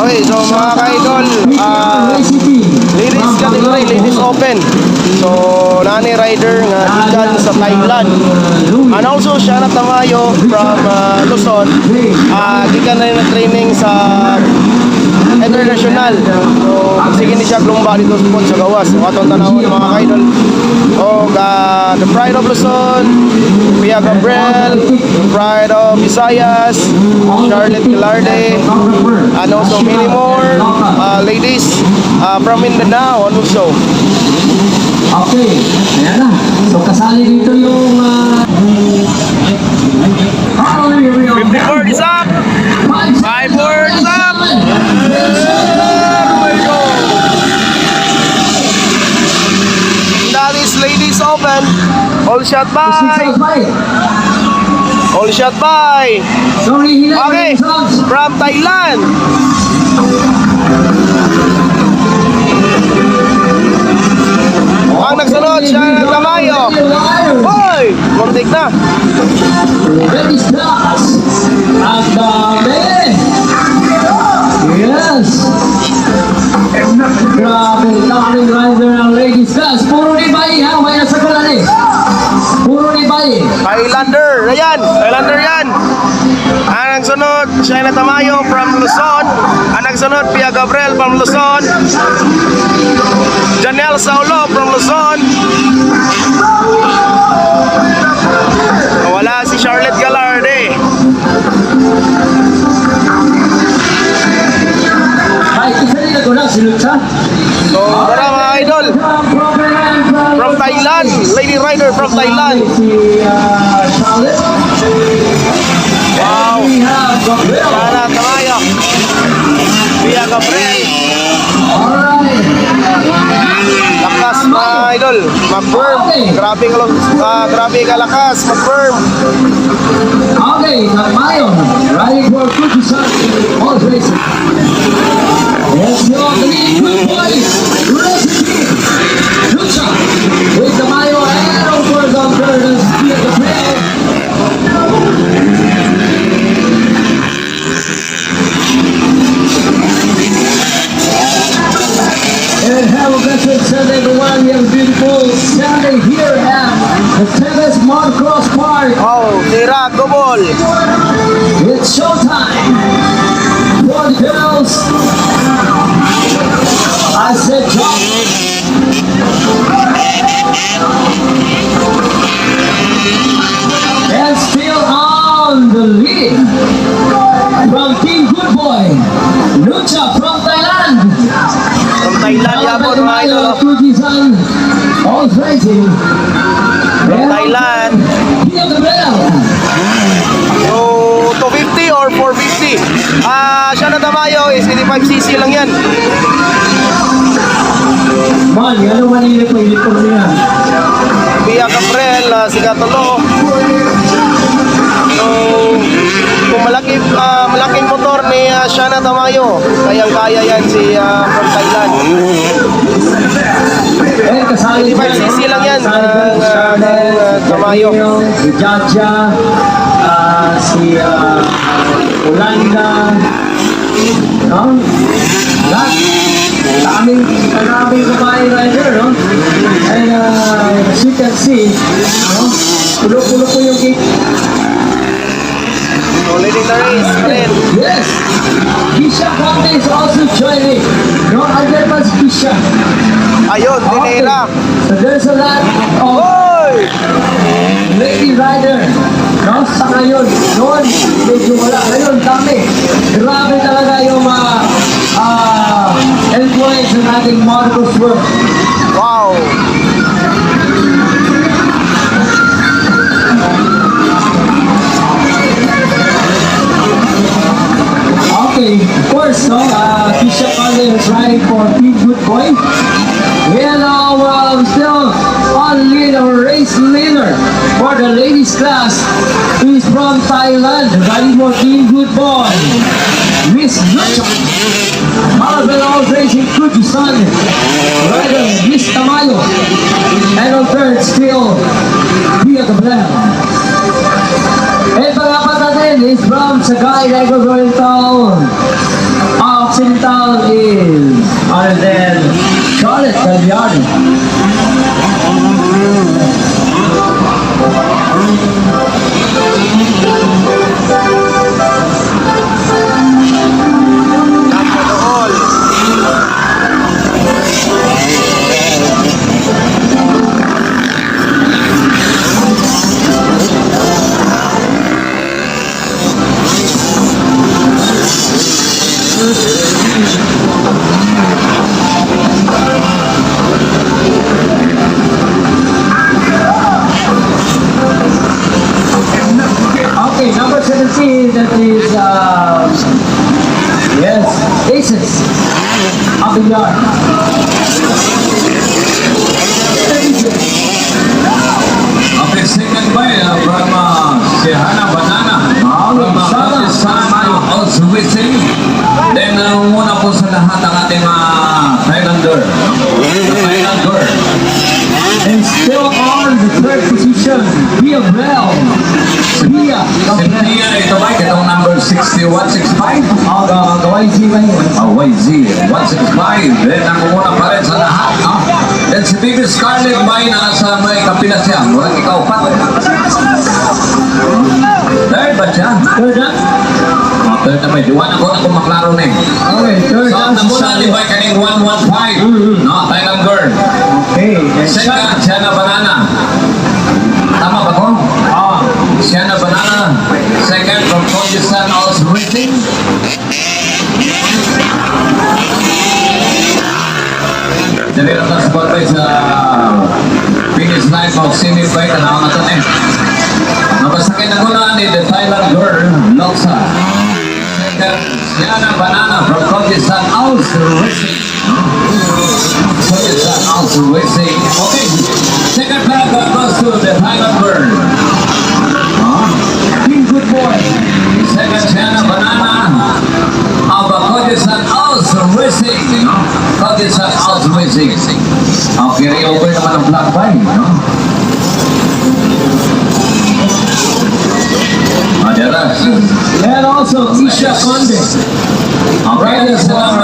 Okay, so mga ka-idol, ladies category, ladies open. So, nani rider nga gikan sa Thailand. And also, Shana Tamayo from Luzon. Gikan na yung training sa international. So, sige ni siya glumba dito sa gawas. So, atong tanawon mga ka-idol. O, the Pride of Luzon, Pia Gabriel, the Pride of Visayas, Charlotte Gilarde, and also many more ladies from Mindanao also. Okay, ayan na. So kasali dito yung 54 is up! 54 is up! That is ladies open. All shot by! All shot by! Okay, from Thailand. Ang nagsunod siya ng Tamayo. Hoy! Muntik na. Ladies class. Ang dami. Yes. Grabe, daming rider ng ladies class. Puro ni Bayi ha, may nasa kulan eh. Puro ni Bayi. Highlander, ayan, Highlander yan. Ang nagsunod, siya na Tamayo from Luzon. Ang nagsunod, Pia Gabriel from Luzon. Janelle Saulo from Luzon. Wala si Charlotte Gilarde. Ay, isa rin ako na, sinunod siya. So, tara mga idol. From Thailand, lady rider from Thailand. Charlotte. Wow. Sana Tamayo. Pia Gabriel. Alright. Lakas mga idol. Mag-firm. Grabe kalakas. Mag-firm. Okay, Tamayo. Riding for Kujisan. All racing. Yes, your three good boys. Recipe. Lucha. With Tamayo and over the burdens. Pia Gabriel. And have a blessed Sunday, everyone. We have a beautiful Sunday here at the Teves Motocross Park. Oh, tira, gobol. It's showtime for the girls. I said jump. And still on the lead from Team Good Boy, Lucha from Thailand. From Thailand, yapon mga idol. Kujisan, all racing. From Thailand. Pia Gabriel. So, 250 or 450. Siya na Tamayo is 85cc lang yan. Man, ano manilip mo ilipon niya? Pia Gabriel, si Katulo. So, kung malaking motor ni Shana Tamayo, kayang-kaya yan si from Thailand. Eh, kasali 85cc lang yan ng Tamayo. Si Jaja, si Olanda, no? Lahat. Maraming kumain rider, no? And as you can see, no? Pulo-pulo po yung gate. So, leading the race, rin. Yes! Kisha Conte is also joining. No, under pas Kisha. Ayun, tinira. So there's a lot of Hoy! lady rider. No, sa ngayon. Noon, medyo wala. Ngayon, dami. Grabe talaga yung influence ng ating motocross world. Wow! Okay, of course, no, Kisha Conte is riding for Team Good Boy. And we're still on lead or race leader for the ladies class, who is from Thailand, riding for Team Good Boy. Miss Lucha. Marvel Racing Kujisan, rider Miss Tamayo. And on third, still Pia Gabriel. And pangapat natin is from Sagay, Negros Oriental, Occidental. and then Charlotte Galliani. Okay, number 17, that is, yes, Aces, Abiyar. Okay, second by from Sihana Banana. From Pakistan, also wishing. Then muna po sa lahat ang ating Thailander. Thailander. And still on the third position, Pia Bell. Pia Gabriel. Siya ito ba? Itong number 6165. YZ ba yun? YZ 165. Then ang muna pa rin sa lahat. No? Then si Baby Scarlett ba nasa may kapila siya? Murang ikaw pa. Third ba siya? Third na? Third na may diwan ako na kung maklaro na eh. Okay, third So, na. namuna ni ba kaning 115? No, Thailand girl. Okay, and Second, Sienna Banana. Tama ba ko? Sienna Banana. Second, from Kyrgyzstan, also racing. Dali na sa spot by sa finish line of semi-fight na nakakatan eh. Nabasakit na muna ni the Thailand girl, Loksa. Second, Sienna Banana from Kyrgyzstan, also racing. Kyrgyzstan, also racing. Okay, second flag goes to the Thailand girl. Team Good Boy. Second, Sienna Banana. Kyrgyzstan, also racing. Kyrgyzstan, also racing. Okay, over naman ang flag by, no? And also Isha Conde. Okay, this is number